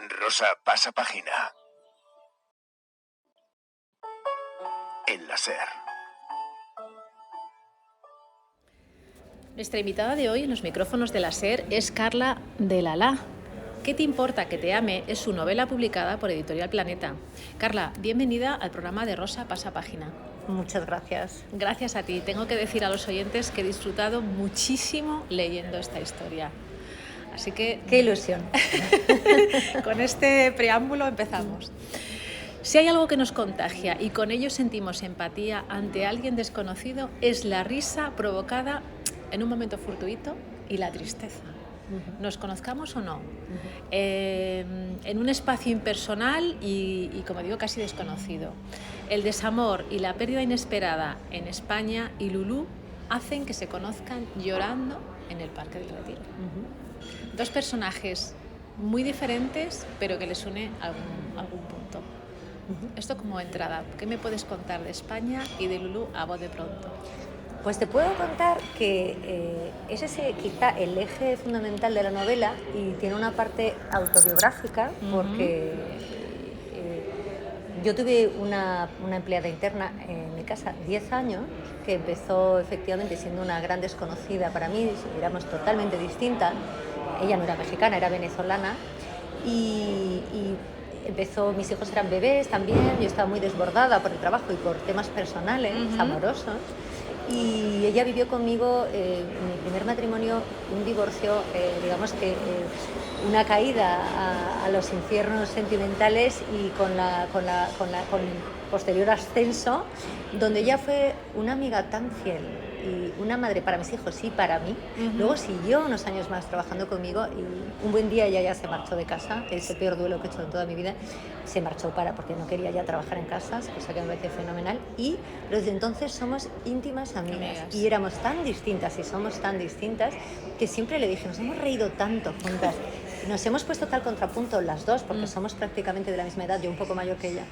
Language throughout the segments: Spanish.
Rosa pasa página. En la SER. Nuestra invitada de hoy en los micrófonos de la SER es Carla de Lalá. ¿Qué te importa que te ame? Es su novela publicada por Editorial Planeta. Carla, bienvenida al programa de Rosa pasa página. Muchas gracias. Gracias a ti. Tengo que decir a los oyentes que he disfrutado muchísimo leyendo esta historia. Así que... ¡Qué ilusión! Con este preámbulo empezamos. Si hay algo que nos contagia y con ello sentimos empatía ante alguien desconocido, es la risa provocada en un momento fortuito y la tristeza. Nos conozcamos o no, en un espacio impersonal y, como digo, casi desconocido. El desamor y la pérdida inesperada en España y Lulú hacen que se conozcan llorando en el Parque del Retiro. Dos personajes muy diferentes, pero que les une algún punto. Esto como entrada, ¿qué me puedes contar de España y de Lulú a voz de pronto? Pues te puedo contar que ese es quizá el eje fundamental de la novela y tiene una parte autobiográfica porque yo tuve una empleada interna en mi casa 10 años que empezó efectivamente siendo una gran desconocida para mí, éramos totalmente distintas. Ella no era mexicana, era venezolana y empezó, mis hijos eran bebés también, yo estaba muy desbordada por el trabajo y por temas personales, amorosos. Y ella vivió conmigo mi primer matrimonio, un divorcio, digamos que una caída a los infiernos sentimentales y con posterior ascenso, donde ella fue una amiga tan fiel y una madre para mis hijos y para mí. Luego siguió unos años más trabajando conmigo y un buen día ella ya se marchó de casa, que es el peor duelo que he hecho en toda mi vida. Se marchó porque no quería ya trabajar en casas, cosa que me parece fenomenal. Pero desde entonces somos íntimas amigas. Y éramos tan distintas y somos tan distintas que siempre le dije, nos hemos reído tanto juntas. Nos hemos puesto tal contrapunto las dos, porque somos prácticamente de la misma edad, yo un poco mayor que ella,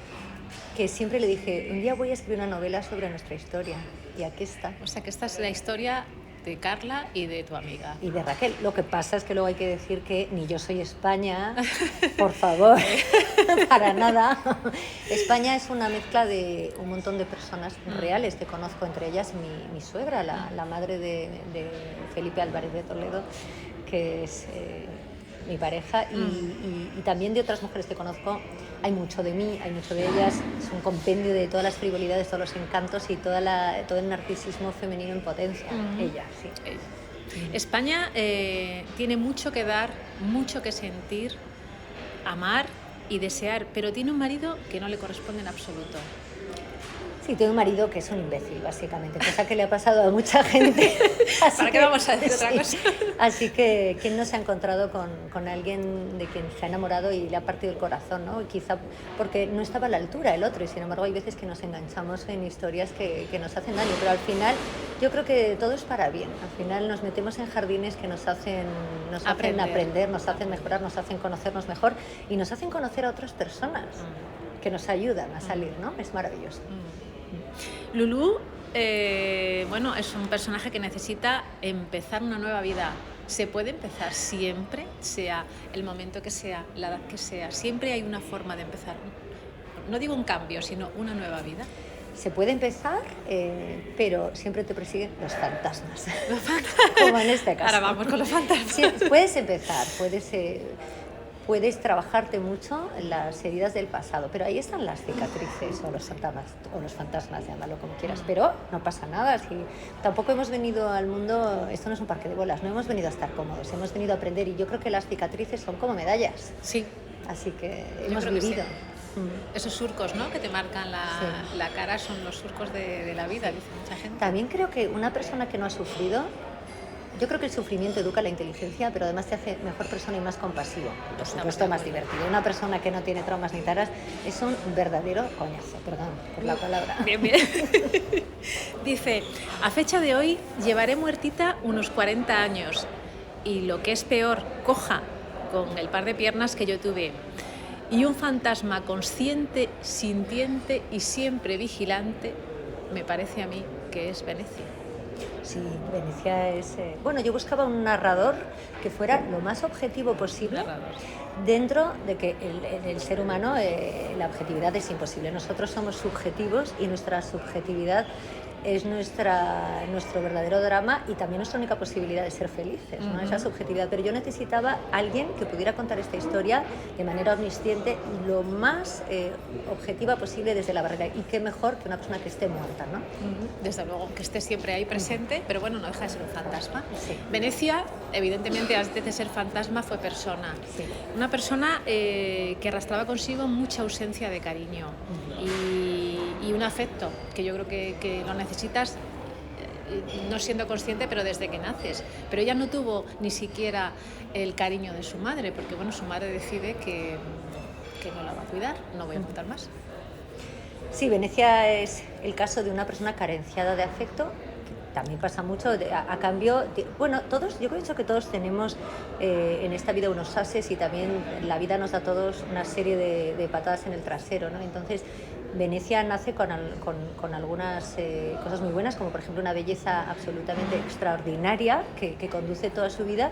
que siempre le dije, un día voy a escribir una novela sobre nuestra historia. Y aquí está. O sea que esta es la historia de Carla y de tu amiga. Y de Raquel. Lo que pasa es que luego hay que decir que ni yo soy España, por favor, para nada. España es una mezcla de un montón de personas reales que conozco, entre ellas mi suegra, la madre de Felipe Álvarez de Toledo, que es mi pareja, y también de otras mujeres que conozco. Hay mucho de mí, hay mucho de ellas, es un compendio de todas las frivolidades, todos los encantos y todo el narcisismo femenino en potencia. Ella, sí. España tiene mucho que dar, mucho que sentir, amar y desear, pero tiene un marido que no le corresponde en absoluto. Sí, tengo un marido que es un imbécil, básicamente, cosa que le ha pasado a mucha gente. ¿Para qué vamos a decir otra cosa? Así que, ¿quién no se ha encontrado con alguien de quien se ha enamorado y le ha partido el corazón, ¿no? Quizá porque no estaba a la altura el otro, y sin embargo hay veces que nos enganchamos en historias que nos hacen daño, pero al final yo creo que todo es para bien. Al final nos metemos en jardines que nos hacen aprender, nos hacen mejorar, nos hacen conocernos mejor y nos hacen conocer a otras personas que nos ayudan a salir, ¿no? Es maravilloso. Lulú, bueno, es un personaje que necesita empezar una nueva vida. Se puede empezar siempre, sea el momento que sea, la edad que sea. Siempre hay una forma de empezar. No digo un cambio, sino una nueva vida. Se puede empezar, pero siempre te persiguen los fantasmas. Como en este caso. Ahora vamos con los fantasmas. Sí, puedes empezar, puedes trabajarte mucho en las heridas del pasado, pero ahí están las cicatrices o los fantasmas, llámalo como quieras, pero no pasa nada. Si tampoco hemos venido al mundo, esto no es un parque de bolas, no hemos venido a estar cómodos, hemos venido a aprender, y yo creo que las cicatrices son como medallas. Sí. Así que hemos vivido. Esos surcos, ¿no?, que te marcan la cara son los surcos de la vida, dice mucha gente. También creo que una persona que no ha sufrido, yo creo que el sufrimiento educa la inteligencia, pero además te hace mejor persona y más compasivo. Por supuesto, más divertido. Una persona que no tiene traumas ni taras es un verdadero coñazo, perdón por la palabra. Bien, bien. Dice, a fecha de hoy llevaré muertita unos 40 años y lo que es peor, coja, con el par de piernas que yo tuve. Y un fantasma consciente, sintiente y siempre vigilante, me parece a mí que es Venecia. Sí, Venecia es... Bueno, yo buscaba un narrador que fuera lo más objetivo posible, Narrador. dentro de que el ser humano, la objetividad es imposible. Nosotros somos subjetivos y nuestra subjetividad es nuestro verdadero drama y también nuestra única posibilidad de ser felices, ¿no? Esa subjetividad. Pero yo necesitaba alguien que pudiera contar esta historia de manera omnisciente y lo más objetiva posible desde la barrera. Y qué mejor que una persona que esté muerta, ¿no? Desde luego, que esté siempre ahí presente, pero bueno, no deja de ser un fantasma. Sí. Venecia, evidentemente, antes de ser fantasma, fue persona. Sí. Una persona que arrastraba consigo mucha ausencia de cariño y un afecto que yo creo que lo necesitas, no siendo consciente, pero desde que naces. Pero ella no tuvo ni siquiera el cariño de su madre, porque bueno, su madre decide que no la va a cuidar, no voy a contar más. Sí, Venecia es el caso de una persona carenciada de afecto. También pasa mucho a cambio bueno, todos, yo creo que todos tenemos en esta vida unos ases y también la vida nos da a todos una serie de patadas en el trasero, ¿no? Entonces Venecia nace con algunas cosas muy buenas, como por ejemplo una belleza absolutamente extraordinaria que conduce toda su vida,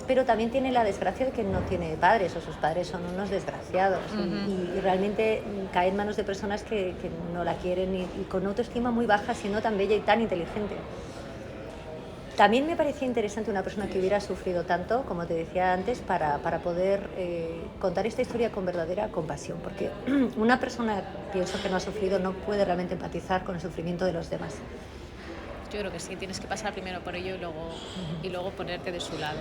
pero también tiene la desgracia de que no tiene padres, o sus padres son unos desgraciados y realmente cae en manos de personas que no la quieren y con una autoestima muy baja, siendo tan bella y tan inteligente. También me parecía interesante una persona que hubiera sufrido tanto, como te decía antes, para poder contar esta historia con verdadera compasión, porque una persona, pienso, que no ha sufrido no puede realmente empatizar con el sufrimiento de los demás. Yo creo que sí, tienes que pasar primero por ello y luego ponerte de su lado.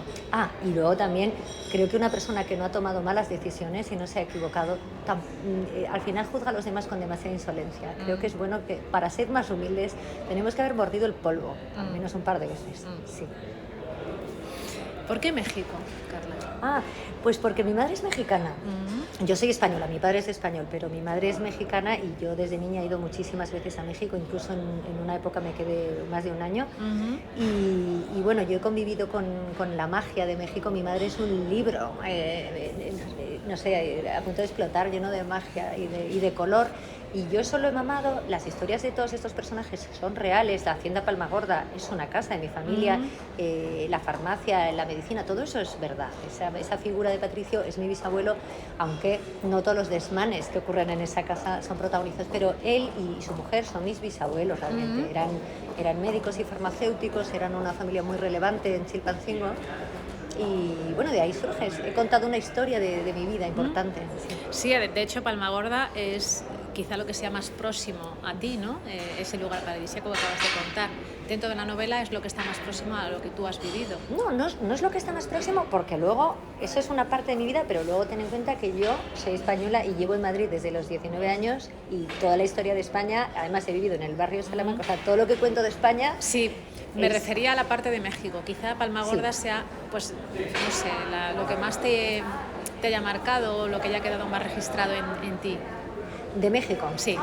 Y luego también creo que una persona que no ha tomado malas decisiones y no se ha equivocado, al final juzga a los demás con demasiada insolencia. Creo que es bueno que para ser más humildes tenemos que haber mordido el polvo, al menos un par de veces. Sí. ¿Por qué México, Carla? Pues porque mi madre es mexicana. Yo soy española, mi padre es español, pero mi madre es mexicana y yo desde niña he ido muchísimas veces a México, incluso en una época me quedé más de un año. Y bueno, yo he convivido con la magia de México. Mi madre es un libro, no sé, a punto de explotar, lleno de magia y de color. Y yo solo he mamado, las historias de todos estos personajes son reales. La Hacienda Palmagorda es una casa de mi familia, la farmacia, la medicina, todo eso es verdad. Esa figura de Patricio es mi bisabuelo, aunque no todos los desmanes que ocurren en esa casa son protagonizados, pero él y su mujer son mis bisabuelos realmente. Eran médicos y farmacéuticos, eran una familia muy relevante en Chilpancingo. Y bueno, de ahí surge. He contado una historia de mi vida importante. Sí, de hecho Palmagorda es quizá lo que sea más próximo a ti, ¿no? Ese lugar paradisíaco que acabas de contar. Dentro de la novela es lo que está más próximo a lo que tú has vivido. No es lo que está más próximo, porque luego, eso es una parte de mi vida, pero luego ten en cuenta que yo soy española y llevo en Madrid desde los 19 años y toda la historia de España, además he vivido en el barrio de Salamanca, o sea, todo lo que cuento de España... Sí. Me refería a la parte de México. Quizá Palmagorda sea, pues, no sé, lo que más te haya marcado, lo que haya quedado más registrado en ti. ¿De México? Sí.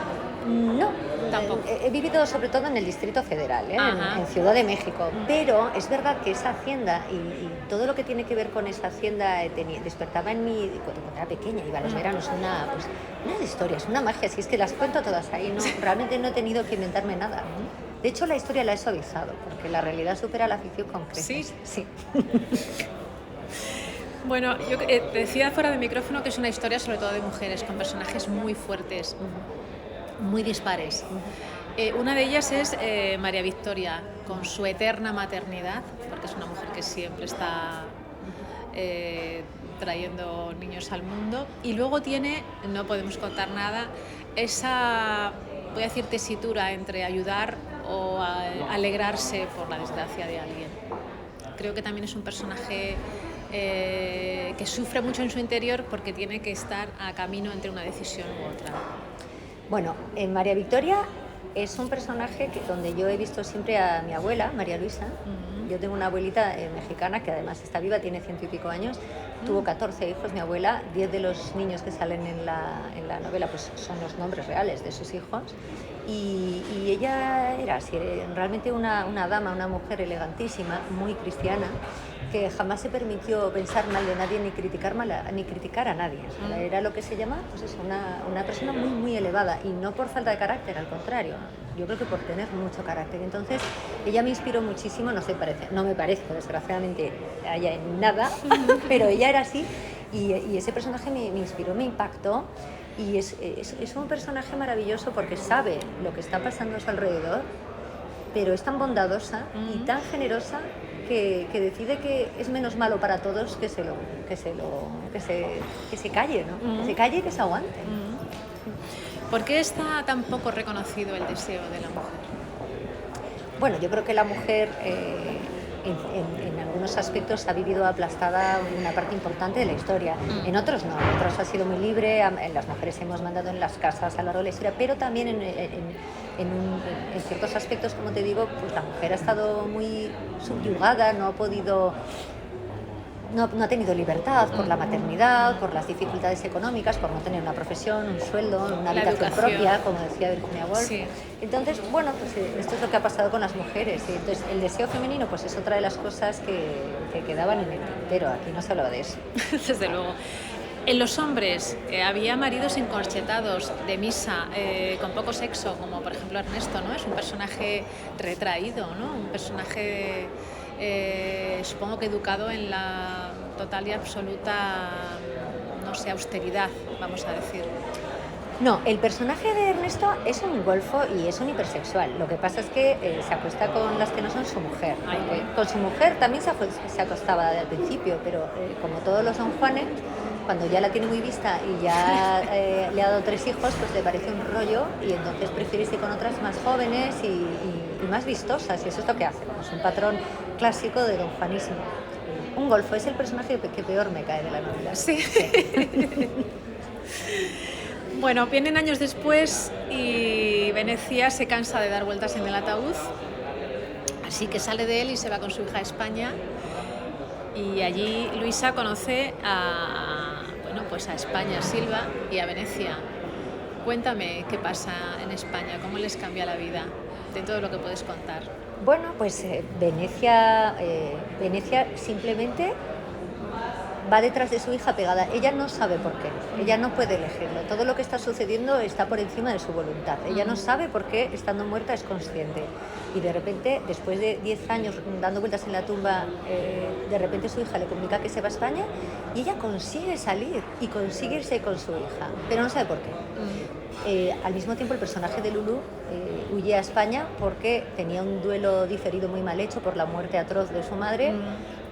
No, tampoco. He vivido sobre todo en el Distrito Federal, en Ciudad de México, pero es verdad que esa hacienda y todo lo que tiene que ver con esa hacienda despertaba en mí, cuando era pequeña, iba a los veranos, unas historias, una magia, si es que las cuento todas ahí, ¿no? Realmente no he tenido que inventarme nada. De hecho, la historia la he suavizado, porque la realidad supera la ficción con creces. Sí. Bueno, yo decía fuera de micrófono que es una historia sobre todo de mujeres, con personajes muy fuertes, muy dispares. Una de ellas es María Victoria, con su eterna maternidad, porque es una mujer que siempre está trayendo niños al mundo. Y luego tiene, no podemos contar nada, esa, voy a decir, tesitura entre ayudar o alegrarse por la desgracia de alguien. Creo que también es un personaje que sufre mucho en su interior porque tiene que estar a camino entre una decisión u otra. Bueno, en María Victoria es un personaje donde yo he visto siempre a mi abuela, María Luisa. Yo tengo una abuelita mexicana que además está viva, tiene 100 y pico años. Tuvo 14 hijos, mi abuela. 10 de los niños que salen en la novela pues son los nombres reales de sus hijos. Y ella era así, realmente una dama, una mujer elegantísima, muy cristiana. que jamás se permitió pensar mal de nadie ni criticar a nadie. O sea, era lo que se llama, pues eso, una persona muy, muy elevada, y no por falta de carácter, al contrario. Yo creo que por tener mucho carácter. Entonces, ella me inspiró muchísimo, no me parezco, desgraciadamente, a ella en nada, pero ella era así, y ese personaje me inspiró, me impactó, y es un personaje maravilloso porque sabe lo que está pasando a su alrededor, pero es tan bondadosa y tan generosa que decide que es menos malo para todos que se calle, ¿no? Que se calle y que se aguante. ¿Por qué está tan poco reconocido el deseo de la mujer? Bueno, yo creo que la mujer en algunos aspectos ha vivido aplastada una parte importante de la historia. En otros no, en otros ha sido muy libre, las mujeres hemos mandado en las casas a lo largo de la historia, pero también en ciertos aspectos, como te digo, pues la mujer ha estado muy subyugada, no ha tenido libertad por la maternidad, por las dificultades económicas, por no tener una profesión, un sueldo, una habitación propia, como decía Virginia Woolf. Sí. Entonces, bueno, pues esto es lo que ha pasado con las mujeres. Y entonces, el deseo femenino pues es otra de las cosas que quedaban en el tintero. Aquí no se hablaba de eso. Desde luego. En los hombres había maridos encorchetados de misa, con poco sexo, como por ejemplo Ernesto, ¿no? Es un personaje retraído, ¿no? Un personaje... supongo que educado en la total y absoluta, no sé, austeridad, vamos a decir. No, el personaje de Ernesto es un golfo y es un hipersexual. Lo que pasa es que se acuesta con las que no son su mujer. Con su mujer también se acostaba al principio, pero como todos los Don Juanes, cuando ya la tiene muy vista y ya le ha dado 3 hijos, pues le parece un rollo, y entonces prefiere irse con otras más jóvenes y más vistosas, y eso es lo que hace. Es un patrón clásico de Don Juanismo. Un golfo es el personaje que peor me cae de la novela. Sí. Bueno, vienen años después y Venecia se cansa de dar vueltas en el ataúd, así que sale de él y se va con su hija a España, y allí Luisa conoce a España, Silva, y a Venecia. Cuéntame qué pasa en España, cómo les cambia la vida, de todo lo que puedes contar. Bueno, pues Venecia simplemente va detrás de su hija pegada. Ella no sabe por qué, ella no puede elegirlo. Todo lo que está sucediendo está por encima de su voluntad. Ella no sabe por qué, estando muerta, es consciente. Y de repente, después de 10 años dando vueltas en la tumba, de repente su hija le comunica que se va a España, y ella consigue salir y consigue irse con su hija, pero no sabe por qué. Al mismo tiempo, el personaje de Lulu huye a España porque tenía un duelo diferido muy mal hecho por la muerte atroz de su madre,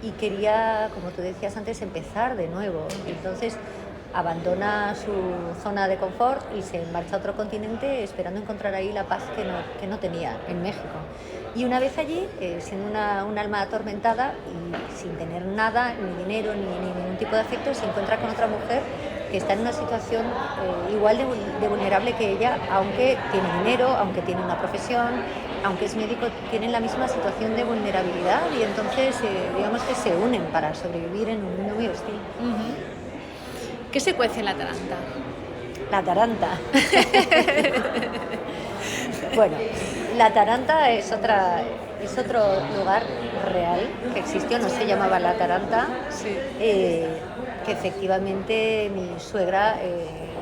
y quería, como tú decías antes, empezar de nuevo. Entonces abandona su zona de confort y se marcha a otro continente, esperando encontrar ahí la paz que no tenía en México. Y una vez allí, siendo un alma atormentada y sin tener nada, ni dinero, ni ningún tipo de afecto, se encuentra con otra mujer que está en una situación igual de vulnerable que ella, aunque tiene dinero, aunque tiene una profesión, aunque es médico, tienen la misma situación de vulnerabilidad, y entonces digamos que se unen para sobrevivir en un mundo muy hostil. ¿Qué se cuece en la Taranta? La Taranta. Bueno, la Taranta es otro lugar real que existió, no se llamaba la Taranta, sí. Que efectivamente mi suegra,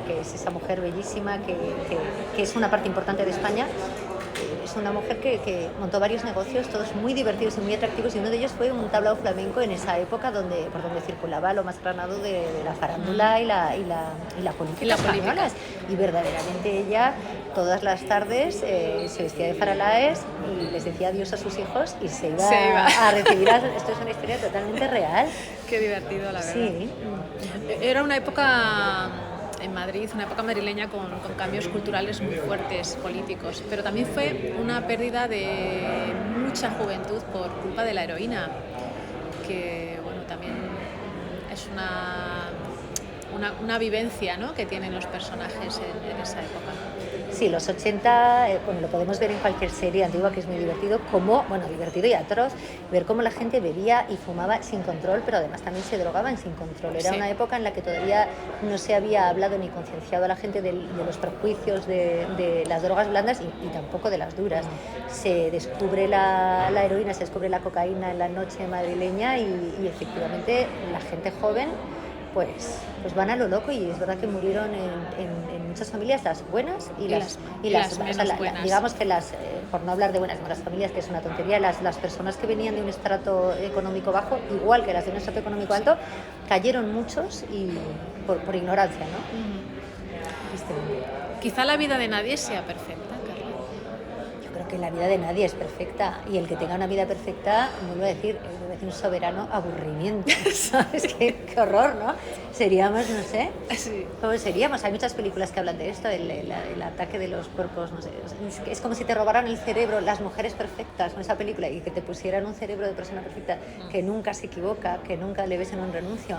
que es esa mujer bellísima, que es una parte importante de España, es una mujer que montó varios negocios, todos muy divertidos y muy atractivos, y uno de ellos fue un tablao flamenco en esa época por donde circulaba lo más granado de la farándula y la política españolas. Y verdaderamente ella todas las tardes se vestía de faralaes y les decía adiós a sus hijos y se iba a recibir esto es una historia totalmente real. Qué divertido, la verdad. Sí. Era una época en Madrid, una época madrileña con cambios culturales muy fuertes, políticos, pero también fue una pérdida de mucha juventud por culpa de la heroína, que bueno, también es una vivencia, ¿no?, que tienen los personajes en esa época. Sí, los 80, bueno, lo podemos ver en cualquier serie antigua, que es muy divertido, divertido y atroz, ver cómo la gente bebía y fumaba sin control, pero además también se drogaban sin control. Era una época en la que todavía no se había hablado ni concienciado a la gente de los perjuicios de las drogas blandas y tampoco de las duras. Se descubre la heroína, se descubre la cocaína en la noche madrileña y efectivamente la gente joven pues van a lo loco, y es verdad que murieron en muchas familias, las buenas y las menos buenas. Digamos que por no hablar de buenas, las familias, que es una tontería, las personas que venían de un estrato económico bajo, igual que las de un estrato económico alto, cayeron muchos y por ignorancia, ¿no? Quizá la vida de nadie sea perfecta, Carla. Yo creo que la vida de nadie es perfecta, y el que tenga una vida perfecta, vuelvo a decir, un soberano aburrimiento, ¿sabes? Qué horror, ¿no? Seríamos, no sé, ¿cómo seríamos? Hay muchas películas que hablan de esto, el ataque de los cuerpos, no sé, es como si te robaran el cerebro, las mujeres perfectas, con esa película, y que te pusieran un cerebro de persona perfecta, que nunca se equivoca, que nunca le ves en un renuncio.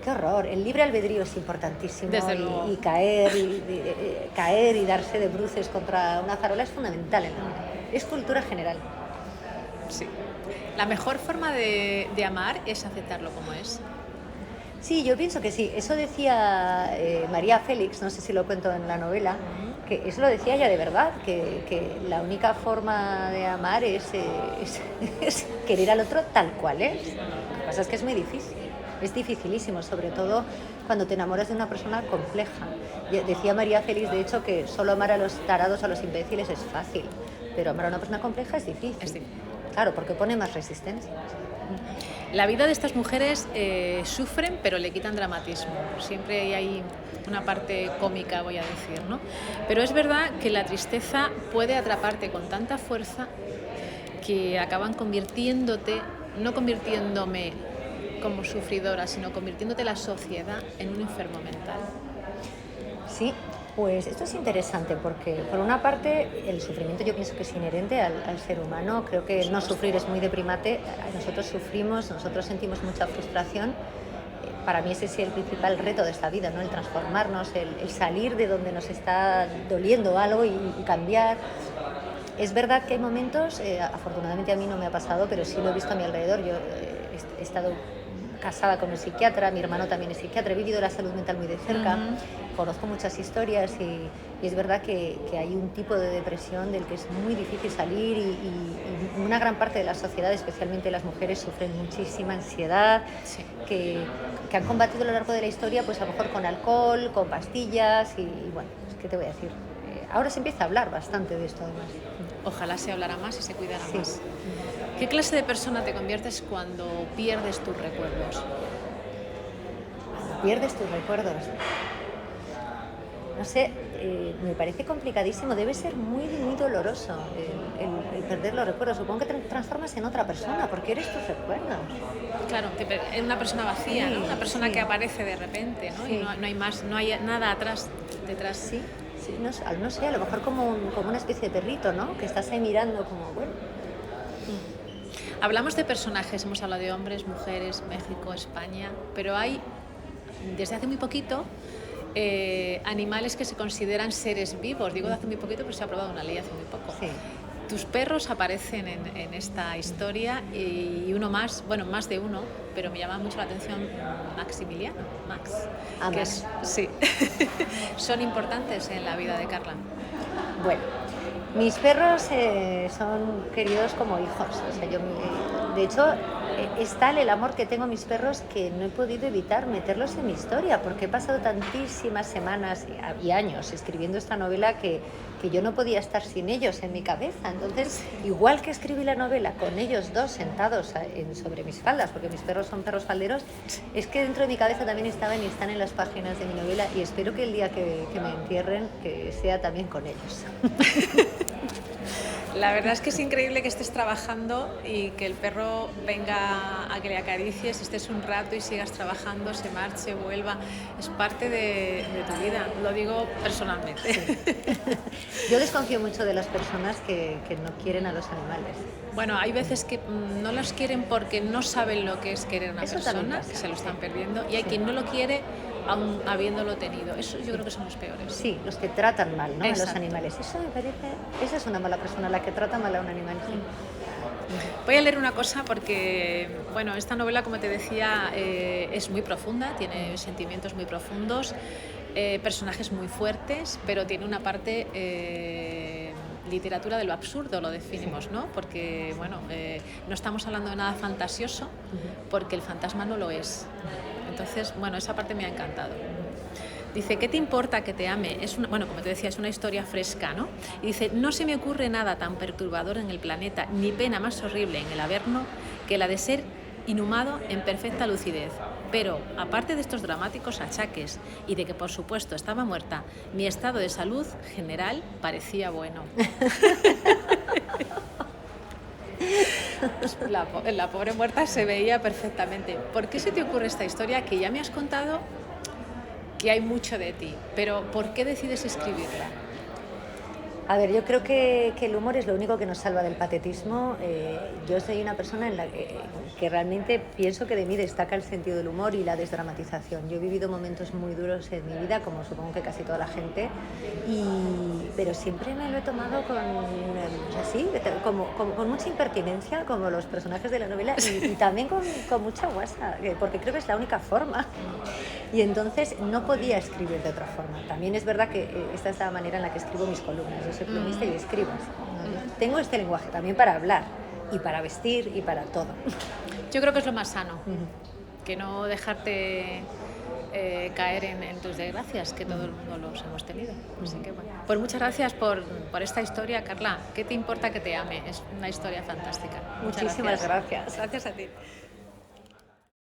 ¡Qué horror! El libre albedrío es importantísimo, y caer y darse de bruces contra una farola es fundamental en la vida. Es cultura general. Sí. ¿La mejor forma de amar es aceptarlo como es? Sí, yo pienso que sí. Eso decía María Félix, no sé si lo cuento en la novela, que eso lo decía ella de verdad, que la única forma de amar es querer al otro tal cual es. Lo que pasa es que es muy difícil, es dificilísimo, sobre todo cuando te enamoras de una persona compleja. Decía María Félix, de hecho, que solo amar a los tarados, a los imbéciles es fácil, pero amar a una persona compleja es difícil. Claro, porque pone más resistencia. La vida de estas mujeres sufren, pero le quitan dramatismo. Siempre hay una parte cómica, voy a decir, ¿no? Pero es verdad que la tristeza puede atraparte con tanta fuerza que acaban no convirtiéndome como sufridora, sino convirtiéndote la sociedad en un enfermo mental. Sí. Pues esto es interesante porque, por una parte, el sufrimiento yo pienso que es inherente al ser humano. Creo que no sufrir es muy de primate. Nosotros sufrimos, nosotros sentimos mucha frustración. Para mí ese es el principal reto de esta vida, ¿no? El transformarnos, el salir de donde nos está doliendo algo y cambiar. Es verdad que hay momentos, afortunadamente a mí no me ha pasado, pero sí lo he visto a mi alrededor. Yo he estado casada con un psiquiatra, mi hermano también es psiquiatra, he vivido la salud mental muy de cerca, conozco muchas historias y es verdad que hay un tipo de depresión del que es muy difícil salir y una gran parte de la sociedad, especialmente las mujeres, sufren muchísima ansiedad, que han combatido a lo largo de la historia, pues a lo mejor con alcohol, con pastillas y bueno, ¿qué te voy a decir? Ahora se empieza a hablar bastante de esto además. Ojalá se hablara más y se cuidara más. ¿Qué clase de persona te conviertes cuando pierdes tus recuerdos? ¿Pierdes tus recuerdos? No sé, me parece complicadísimo. Debe ser muy, muy doloroso el perder los recuerdos. Supongo que te transformas en otra persona porque eres tus recuerdos. Claro, es una persona vacía, ¿no? Una persona que aparece de repente, ¿no? Y no hay más, no hay nada detrás. Sí, no sé, a lo mejor como una especie de perrito, ¿no? Que estás ahí mirando como, bueno. Hablamos de personajes, hemos hablado de hombres, mujeres, México, España, pero hay, desde hace muy poquito, animales que se consideran seres vivos. Digo de hace muy poquito, pero se ha aprobado una ley hace muy poco. Sí. Tus perros aparecen en esta historia y uno más, bueno, más de uno, pero me llama mucho la atención Maximiliano, Max. Max. Sí, son importantes en la vida de Carla. Bueno, mis perros son queridos como hijos. O sea, de hecho, es tal el amor que tengo a mis perros que no he podido evitar meterlos en mi historia, porque he pasado tantísimas semanas y años escribiendo esta novela que yo no podía estar sin ellos en mi cabeza. Entonces, igual que escribí la novela con ellos dos sentados sobre mis faldas, porque mis perros son perros falderos, es que dentro de mi cabeza también estaban y están en las páginas de mi novela, y espero que el día que me entierren, que sea también con ellos. La verdad es que es increíble que estés trabajando y que el perro venga a que le acaricies, estés un rato y sigas trabajando, se marche, vuelva. Es parte de tu vida, lo digo personalmente. Sí. Yo desconfío mucho de las personas que no quieren a los animales. Bueno, hay veces que no los quieren porque no saben lo que es querer a una Eso persona, que se lo están perdiendo, y hay quien no lo quiere aún habiéndolo tenido. Eso yo creo que son los peores. Sí, los que tratan mal, ¿no?, a los Exacto. animales. Eso me parece... Esa es una mala persona, la que trata mal a un animal. Sí. Voy a leer una cosa porque, bueno, esta novela, como te decía, es muy profunda, tiene sentimientos muy profundos, personajes muy fuertes, pero tiene una parte literatura de lo absurdo, lo definimos, ¿no? Porque, bueno, no estamos hablando de nada fantasioso, porque el fantasma no lo es. Entonces, bueno, esa parte me ha encantado. Dice, ¿qué te importa que te ame? Bueno, como te decía, es una historia fresca, ¿no? Y dice, no se me ocurre nada tan perturbador en el planeta, ni pena más horrible en el Averno, que la de ser inhumado en perfecta lucidez. Pero, aparte de estos dramáticos achaques y de que, por supuesto, estaba muerta, mi estado de salud general parecía bueno. La pobre muerta se veía perfectamente. ¿Por qué se te ocurre esta historia que ya me has contado que hay mucho de ti? Pero ¿por qué decides escribirla? A ver, yo creo que el humor es lo único que nos salva del patetismo. Yo soy una persona en la que realmente pienso que de mí destaca el sentido del humor y la desdramatización. Yo he vivido momentos muy duros en mi vida, como supongo que casi toda la gente, pero siempre me lo he tomado con, así, con mucha impertinencia, como los personajes de la novela, y también con mucha guasa, porque creo que es la única forma. Y entonces no podía escribir de otra forma. También es verdad que esta es la manera en la que escribo mis columnas. Yo soy plumista y escribo. Tengo este lenguaje también para hablar y para vestir y para todo. Yo creo que es lo más sano, que no dejarte caer en tus desgracias, que todo el mundo los hemos tenido. Así que, bueno. Pues muchas gracias por esta historia, Carla. ¿Qué te importa que te ame? Es una historia fantástica. Muchas Muchísimas gracias. Gracias a ti.